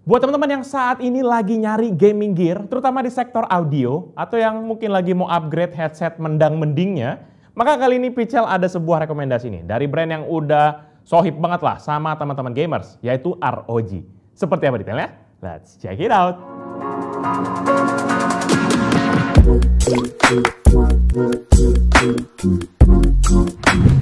Buat teman-teman yang saat ini lagi nyari gaming gear, terutama di sektor audio, atau yang mungkin lagi mau upgrade headset mendang-mendingnya, maka kali ini Pichel ada sebuah rekomendasi nih, dari brand yang udah sohib banget lah sama teman-teman gamers, yaitu ROG. Seperti apa detailnya? Let's check it out!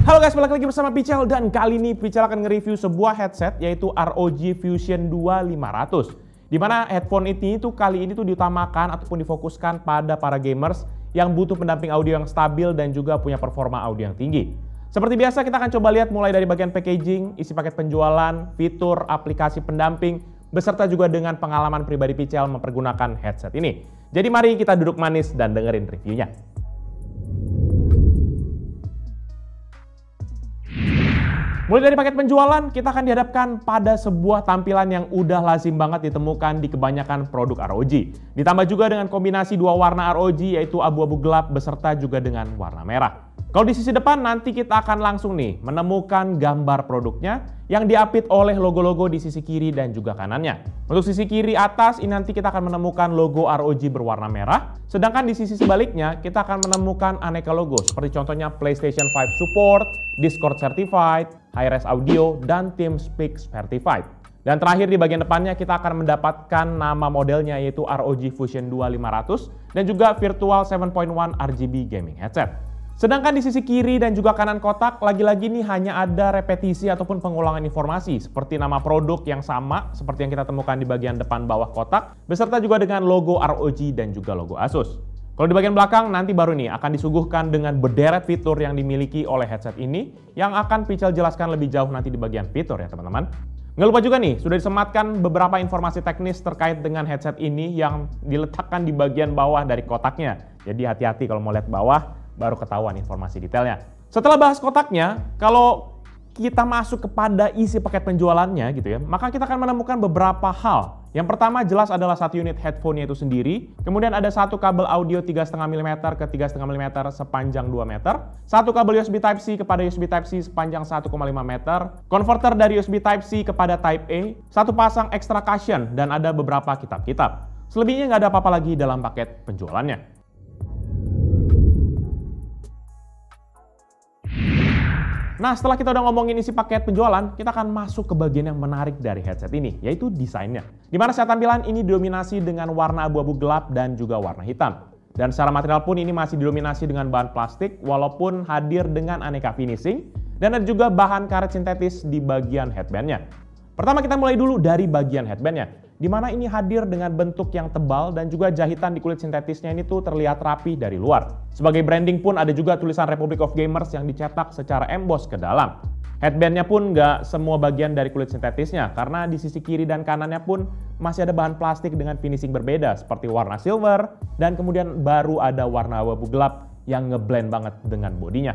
Halo guys, balik lagi bersama Pichel dan kali ini Pichel akan nge-review sebuah headset yaitu ROG Fusion 2500. Dimana headphone ini tuh kali ini tuh diutamakan ataupun difokuskan pada para gamers yang butuh pendamping audio yang stabil dan juga punya performa audio yang tinggi. Seperti biasa kita akan coba lihat mulai dari bagian packaging, isi paket penjualan, fitur, aplikasi pendamping, beserta juga dengan pengalaman pribadi Pichel mempergunakan headset ini. Jadi mari kita duduk manis dan dengerin reviewnya. Mulai dari paket penjualan, kita akan dihadapkan pada sebuah tampilan yang udah lazim banget ditemukan di kebanyakan produk ROG. Ditambah juga dengan kombinasi dua warna ROG yaitu abu-abu gelap beserta juga dengan warna merah. Kalau di sisi depan nanti kita akan langsung nih menemukan gambar produknya yang diapit oleh logo-logo di sisi kiri dan juga kanannya. Untuk sisi kiri atas ini nanti kita akan menemukan logo ROG berwarna merah. Sedangkan di sisi sebaliknya kita akan menemukan aneka logo seperti contohnya PlayStation 5 Support, Discord Certified, Hi-Res Audio, dan TeamSpeak Certified. Dan terakhir di bagian depannya kita akan mendapatkan nama modelnya yaitu ROG Fusion 2500 dan juga Virtual 7.1 RGB Gaming Headset. Sedangkan di sisi kiri dan juga kanan kotak, lagi-lagi nih hanya ada repetisi ataupun pengulangan informasi seperti nama produk yang sama seperti yang kita temukan di bagian depan bawah kotak, beserta juga dengan logo ROG dan juga logo Asus. Kalau di bagian belakang nanti baru nih akan disuguhkan dengan berderet fitur yang dimiliki oleh headset ini yang akan Pichel jelaskan lebih jauh nanti di bagian fitur ya teman-teman. Nggak lupa juga nih, sudah disematkan beberapa informasi teknis terkait dengan headset ini yang diletakkan di bagian bawah dari kotaknya. Jadi hati-hati kalau mau lihat bawah, baru ketahuan informasi detailnya. Setelah bahas kotaknya, kalau kita masuk kepada isi paket penjualannya gitu ya, maka kita akan menemukan beberapa hal. Yang pertama jelas adalah satu unit headphone-nya itu sendiri, kemudian ada satu kabel audio 3,5 mm ke 3,5 mm sepanjang 2 meter, satu kabel USB Type-C kepada USB Type-C sepanjang 1,5 meter, konverter dari USB Type-C kepada Type-A, satu pasang extra cushion, dan ada beberapa kitab-kitab. Selebihnya nggak ada apa-apa lagi dalam paket penjualannya. Nah, setelah kita udah ngomongin isi paket penjualan, kita akan masuk ke bagian yang menarik dari headset ini, yaitu desainnya. Dimana secara tampilan ini didominasi dengan warna abu-abu gelap dan juga warna hitam. Dan secara material pun ini masih didominasi dengan bahan plastik, walaupun hadir dengan aneka finishing, dan ada juga bahan karet sintetis di bagian headbandnya. Pertama kita mulai dulu dari bagian headbandnya, di mana ini hadir dengan bentuk yang tebal dan juga jahitan di kulit sintetisnya ini tuh terlihat rapi dari luar. Sebagai branding pun ada juga tulisan Republic of Gamers yang dicetak secara emboss ke dalam. Headbandnya pun nggak semua bagian dari kulit sintetisnya, karena di sisi kiri dan kanannya pun masih ada bahan plastik dengan finishing berbeda seperti warna silver, dan kemudian baru ada warna abu gelap yang ngeblend banget dengan bodinya.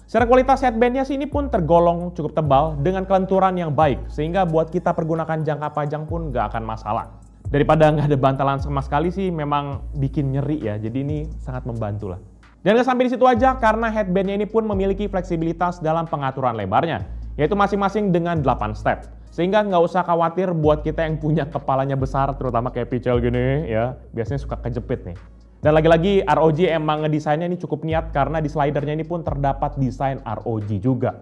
Secara kualitas headbandnya sih ini pun tergolong cukup tebal dengan kelenturan yang baik, sehingga buat kita pergunakan jangka panjang pun nggak akan masalah. Daripada nggak ada bantalan sama sekali sih memang bikin nyeri ya, jadi ini sangat membantu lah. Dan nggak sampai di situ aja, karena headbandnya ini pun memiliki fleksibilitas dalam pengaturan lebarnya, yaitu masing-masing dengan 8 step. Sehingga nggak usah khawatir buat kita yang punya kepalanya besar, terutama kayak Pichel gini ya, biasanya suka kejepit nih. Dan lagi-lagi ROG emang ngedesainnya ini cukup niat karena di slidernya ini pun terdapat desain ROG juga.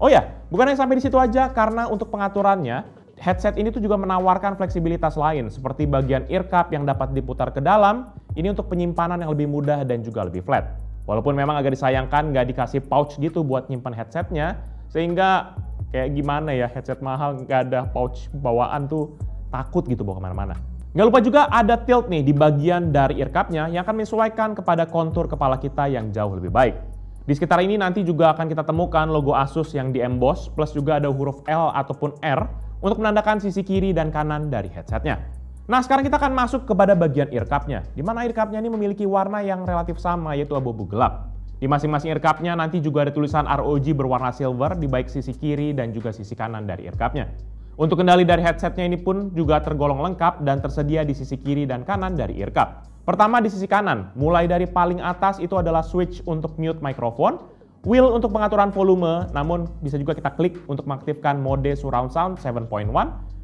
Oh ya, bukan hanya sampai di situ aja, karena untuk pengaturannya, headset ini tuh juga menawarkan fleksibilitas lain seperti bagian ear cup yang dapat diputar ke dalam, ini untuk penyimpanan yang lebih mudah dan juga lebih flat. Walaupun memang agak disayangkan nggak dikasih pouch gitu buat nyimpan headsetnya, sehingga kayak gimana ya, headset mahal nggak ada pouch bawaan tuh takut gitu bawa kemana-mana. Nggak lupa juga ada tilt nih di bagian dari ear cup-nya yang akan menyesuaikan kepada kontur kepala kita yang jauh lebih baik. Di sekitar ini nanti juga akan kita temukan logo Asus yang di emboss, plus juga ada huruf L ataupun R untuk menandakan sisi kiri dan kanan dari headsetnya. Nah, sekarang kita akan masuk kepada bagian ear cup-nya, di mana ear cup-nya ini memiliki warna yang relatif sama, yaitu abu-abu gelap. Di masing-masing ear cup-nya nanti juga ada tulisan ROG berwarna silver di baik sisi kiri dan juga sisi kanan dari ear cup-nya. Untuk kendali dari headsetnya ini pun juga tergolong lengkap dan tersedia di sisi kiri dan kanan dari ear cup. Pertama di sisi kanan, mulai dari paling atas itu adalah switch untuk mute microphone, wheel untuk pengaturan volume, namun bisa juga kita klik untuk mengaktifkan mode surround sound 7.1,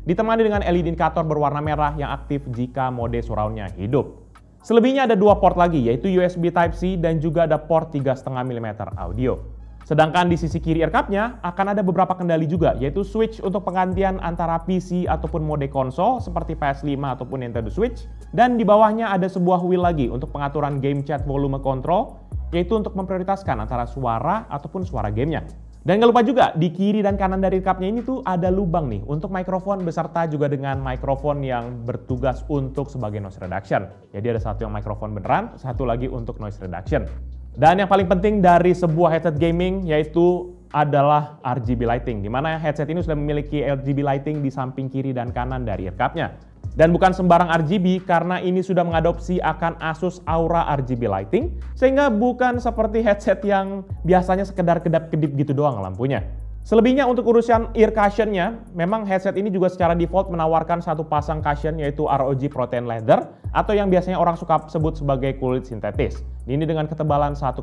ditemani dengan LED indikator berwarna merah yang aktif jika mode surround-nya hidup. Selebihnya ada dua port lagi, yaitu USB Type-C dan juga ada port 3,5 mm audio. Sedangkan di sisi kiri ear cup-nya akan ada beberapa kendali juga, yaitu switch untuk penggantian antara PC ataupun mode konsol seperti PS5 ataupun Nintendo Switch. Dan di bawahnya ada sebuah wheel lagi untuk pengaturan game chat volume control, yaitu untuk memprioritaskan antara suara ataupun suara gamenya. Dan gak lupa juga, di kiri dan kanan dari ear cup-nya ini tuh ada lubang nih untuk mikrofon beserta juga dengan mikrofon yang bertugas untuk sebagai noise reduction. Jadi ada satu yang mikrofon beneran, satu lagi untuk noise reduction. Dan yang paling penting dari sebuah headset gaming yaitu adalah RGB lighting, di mana headset ini sudah memiliki RGB lighting di samping kiri dan kanan dari ear cup-nya. Dan bukan sembarang RGB karena ini sudah mengadopsi akan Asus Aura RGB lighting, sehingga bukan seperti headset yang biasanya sekedar kedap-kedip gitu doang lampunya. Selebihnya untuk urusan ear cushion-nya, memang headset ini juga secara default menawarkan satu pasang cushion yaitu ROG Protein Leather atau yang biasanya orang suka sebut sebagai kulit sintetis. Ini dengan ketebalan 1,8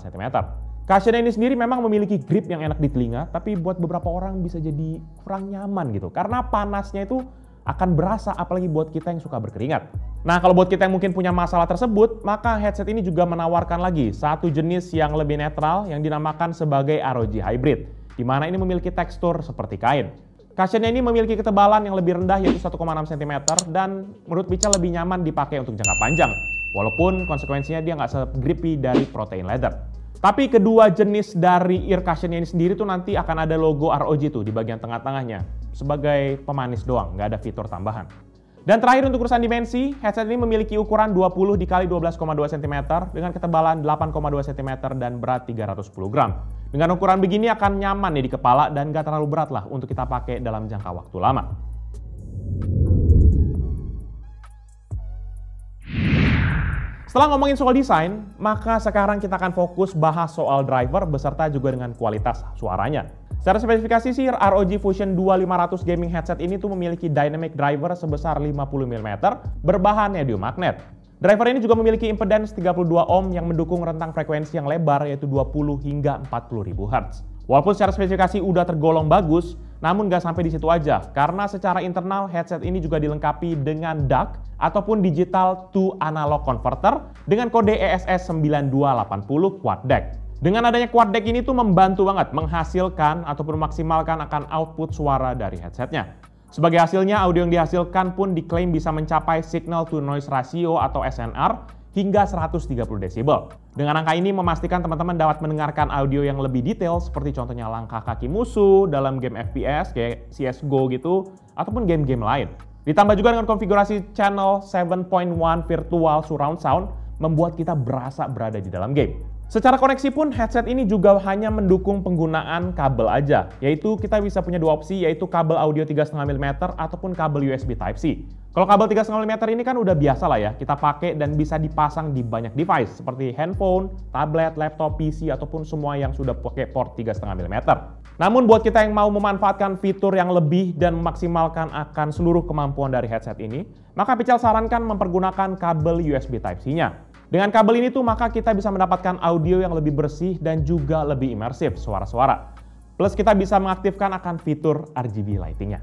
cm. Cushion ini sendiri memang memiliki grip yang enak di telinga, tapi buat beberapa orang bisa jadi kurang nyaman gitu karena panasnya itu akan berasa apalagi buat kita yang suka berkeringat. Nah, kalau buat kita yang mungkin punya masalah tersebut, maka headset ini juga menawarkan lagi satu jenis yang lebih netral yang dinamakan sebagai ROG Hybrid, di mana ini memiliki tekstur seperti kain. Cushionnya ini memiliki ketebalan yang lebih rendah yaitu 1,6 cm dan menurut Picha lebih nyaman dipakai untuk jangka panjang, walaupun konsekuensinya dia nggak se-grippy dari Protein Leather. Tapi kedua jenis dari ear cushionnya ini sendiri tuh nanti akan ada logo ROG tuh di bagian tengah-tengahnya sebagai pemanis doang, nggak ada fitur tambahan. Dan terakhir untuk urusan dimensi, headset ini memiliki ukuran 20 x 12,2 cm dengan ketebalan 8,2 cm dan berat 310 gram. Dengan ukuran begini akan nyaman nih di kepala dan nggak terlalu berat lah untuk kita pakai dalam jangka waktu lama. Setelah ngomongin soal desain, maka sekarang kita akan fokus bahas soal driver beserta juga dengan kualitas suaranya. Secara spesifikasi sih, ROG Fusion 2500 gaming headset ini tuh memiliki dynamic driver sebesar 50 mm berbahan neodymium magnet. Driver ini juga memiliki impedance 32 ohm yang mendukung rentang frekuensi yang lebar yaitu 20 hingga 40.000 Hz. Walaupun secara spesifikasi udah tergolong bagus, namun nggak sampai di situ aja, karena secara internal headset ini juga dilengkapi dengan DAC ataupun Digital to Analog Converter dengan kode ESS 9280 Quad DAC. Dengan adanya Quad DAC ini tuh membantu banget menghasilkan ataupun memaksimalkan akan output suara dari headsetnya. Sebagai hasilnya, audio yang dihasilkan pun diklaim bisa mencapai signal to noise ratio atau SNR hingga 130 desibel. Dengan angka ini memastikan teman-teman dapat mendengarkan audio yang lebih detail seperti contohnya langkah kaki musuh dalam game FPS kayak CSGO gitu ataupun game-game lain. Ditambah juga dengan konfigurasi channel 7.1 virtual surround sound membuat kita berasa berada di dalam game. Secara koneksi pun headset ini juga hanya mendukung penggunaan kabel aja, yaitu kita bisa punya dua opsi yaitu kabel audio 3,5 mm ataupun kabel USB Type-C. Kalau kabel 3,5 mm ini kan udah biasa lah ya, kita pakai dan bisa dipasang di banyak device seperti handphone, tablet, laptop, PC ataupun semua yang sudah pakai port 3,5 mm. Namun buat kita yang mau memanfaatkan fitur yang lebih dan memaksimalkan akan seluruh kemampuan dari headset ini, maka Pichal sarankan mempergunakan kabel USB Type-C-nya. Dengan kabel ini tuh maka kita bisa mendapatkan audio yang lebih bersih dan juga lebih imersif suara-suara. Plus kita bisa mengaktifkan akan fitur RGB lighting-nya.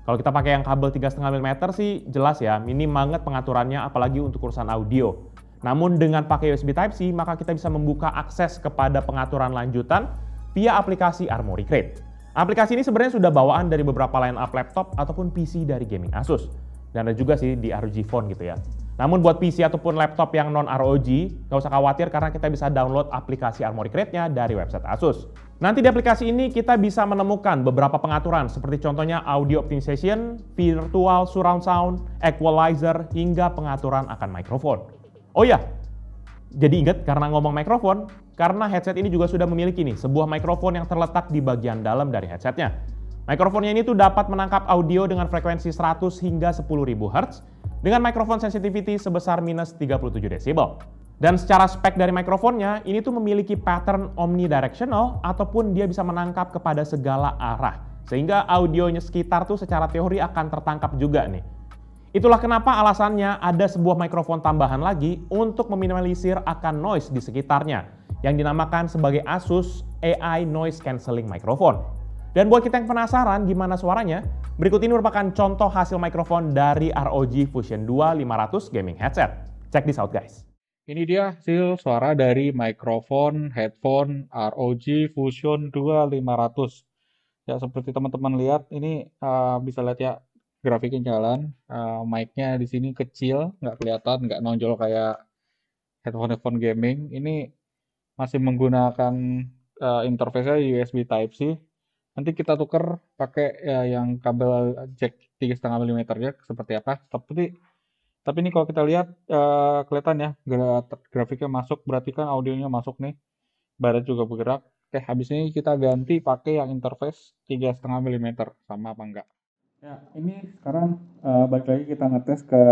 Kalau kita pakai yang kabel 3,5 mm sih jelas ya, minim banget pengaturannya apalagi untuk urusan audio. Namun dengan pakai USB Type-C maka kita bisa membuka akses kepada pengaturan lanjutan via aplikasi Armoury Crate. Aplikasi ini sebenarnya sudah bawaan dari beberapa line-up laptop ataupun PC dari gaming Asus. Dan ada juga sih di ROG Phone gitu ya. Namun buat PC ataupun laptop yang non-ROG, nggak usah khawatir karena kita bisa download aplikasi Armoury Crate-nya dari website Asus. Nanti di aplikasi ini kita bisa menemukan beberapa pengaturan seperti contohnya audio optimization, virtual surround sound, equalizer, hingga pengaturan akan mikrofon. Oh ya, jadi ingat karena ngomong mikrofon, karena headset ini juga sudah memiliki nih sebuah mikrofon yang terletak di bagian dalam dari headsetnya. Mikrofonnya ini tuh dapat menangkap audio dengan frekuensi 100 hingga 10.000 Hz dengan mikrofon sensitivity sebesar minus 37 desibel. Dan secara spek dari mikrofonnya, ini tuh memiliki pattern omnidirectional ataupun dia bisa menangkap kepada segala arah. Sehingga audionya sekitar tuh secara teori akan tertangkap juga nih. Itulah kenapa alasannya ada sebuah mikrofon tambahan lagi untuk meminimalisir akan noise di sekitarnya yang dinamakan sebagai Asus AI Noise Cancelling Microphone. Dan buat kita yang penasaran gimana suaranya, berikut ini merupakan contoh hasil mikrofon dari ROG Fusion 2 500 gaming headset. Check this out guys. Ini dia hasil suara dari mikrofon headphone ROG Fusion 2 500. Ya, seperti teman-teman lihat, ini bisa lihat ya, grafiknya jalan. Mic-nya di sini kecil, nggak kelihatan, nggak nonjol kayak headphone gaming. Ini masih menggunakan interface-nya USB Type-C. Nanti kita tuker pakai yang kabel jack 3,5 mm ya, seperti apa. Tapi ini kalau kita lihat kelihatan ya, grafiknya masuk, berarti kan audionya masuk nih. Barat juga bergerak. Oke, habis ini kita ganti pakai yang interface 3,5 mm, sama apa enggak. Ya, ini sekarang balik lagi kita ngetes ke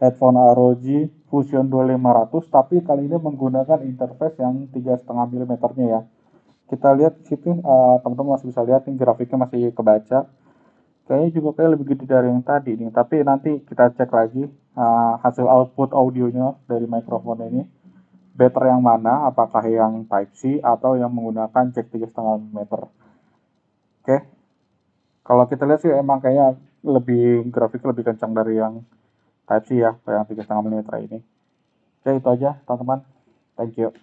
headphone ROG Fusion 2500, tapi kali ini menggunakan interface yang 3,5 mm-nya ya. Kita lihat di situ, teman-teman masih bisa lihat nih, grafiknya masih kebaca. Kayaknya juga kayak lebih gede dari yang tadi nih, tapi nanti kita cek lagi hasil output audionya dari mikrofon ini. Better yang mana, apakah yang Type-C atau yang menggunakan jack 3,5 mm. Oke, kalau kita lihat sih emang kayaknya grafiknya lebih kencang dari yang Type-C ya, yang 3,5 mm ini. Oke, itu aja teman-teman. Thank you.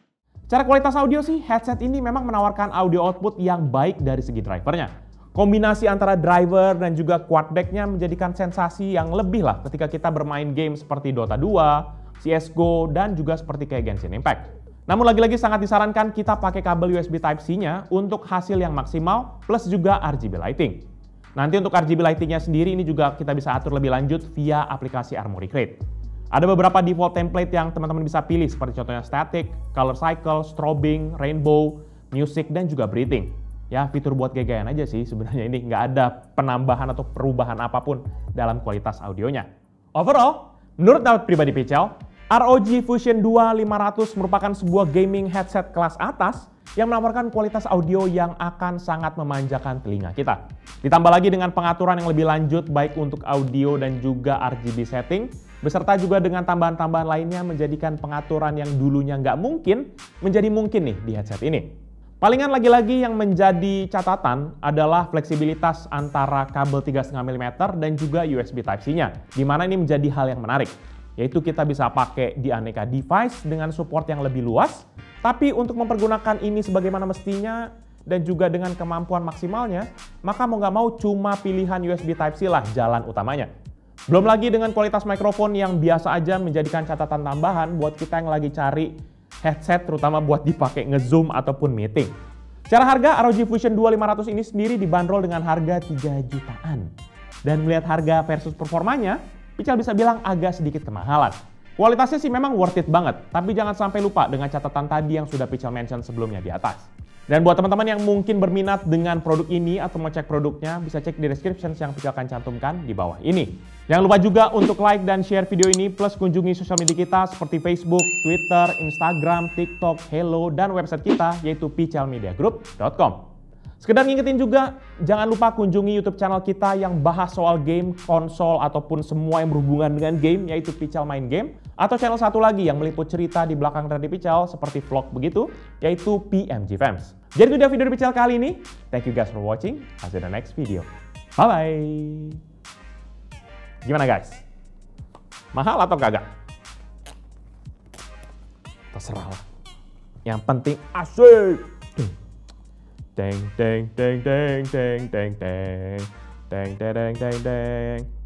Secara kualitas audio sih, headset ini memang menawarkan audio output yang baik dari segi drivernya. Kombinasi antara driver dan juga quad back-nya menjadikan sensasi yang lebih lah ketika kita bermain game seperti Dota 2, CSGO, dan juga seperti kayak Genshin Impact. Namun lagi-lagi sangat disarankan kita pakai kabel USB Type-C-nya untuk hasil yang maksimal plus juga RGB lighting. Nanti untuk RGB lighting-nya sendiri ini juga kita bisa atur lebih lanjut via aplikasi Armoury Crate. Ada beberapa default template yang teman-teman bisa pilih seperti contohnya static, color cycle, strobing, rainbow, music, dan juga breathing. Ya, fitur buat gaya-gayaan aja sih sebenarnya, ini nggak ada penambahan atau perubahan apapun dalam kualitas audionya. Overall, menurut pendapat pribadi Pichel, ROG Fusion 2 500 merupakan sebuah gaming headset kelas atas yang menawarkan kualitas audio yang akan sangat memanjakan telinga kita. Ditambah lagi dengan pengaturan yang lebih lanjut baik untuk audio dan juga RGB setting, beserta juga dengan tambahan-tambahan lainnya menjadikan pengaturan yang dulunya nggak mungkin menjadi mungkin nih di headset ini. Palingan lagi-lagi yang menjadi catatan adalah fleksibilitas antara kabel 3,5 mm dan juga USB Type-C-nya, di mana ini menjadi hal yang menarik, yaitu kita bisa pakai di aneka device dengan support yang lebih luas, tapi untuk mempergunakan ini sebagaimana mestinya dan juga dengan kemampuan maksimalnya, maka mau nggak mau cuma pilihan USB Type-C lah jalan utamanya. Belum lagi dengan kualitas mikrofon yang biasa aja menjadikan catatan tambahan buat kita yang lagi cari headset terutama buat dipakai nge-zoom ataupun meeting. Secara harga, ROG Fusion 2 500 ini sendiri dibanderol dengan harga 3 jutaan. Dan melihat harga versus performanya, Pichel bisa bilang agak sedikit kemahalan. Kualitasnya sih memang worth it banget, tapi jangan sampai lupa dengan catatan tadi yang sudah Pichel mention sebelumnya di atas. Dan buat teman-teman yang mungkin berminat dengan produk ini atau mau cek produknya, bisa cek di description yang Pichel akan cantumkan di bawah ini. Jangan lupa juga untuk like dan share video ini, plus kunjungi sosial media kita seperti Facebook, Twitter, Instagram, TikTok, Hello, dan website kita yaitu pichelmediagroup.com. Sekedar ngingetin juga, jangan lupa kunjungi YouTube channel kita yang bahas soal game, konsol, ataupun semua yang berhubungan dengan game, yaitu Pichel Main Game. Atau channel satu lagi yang meliput cerita di belakang dari Pichel, seperti vlog begitu, yaitu PMG Fams. Jadi itu dia video dari Pichel kali ini. Thank you guys for watching. I'll see you in the next video. Bye-bye. Gimana guys? Mahal atau kagak? Terserah lah. Yang penting asik. Deng deng deng deng deng deng deng deng deng deng deng.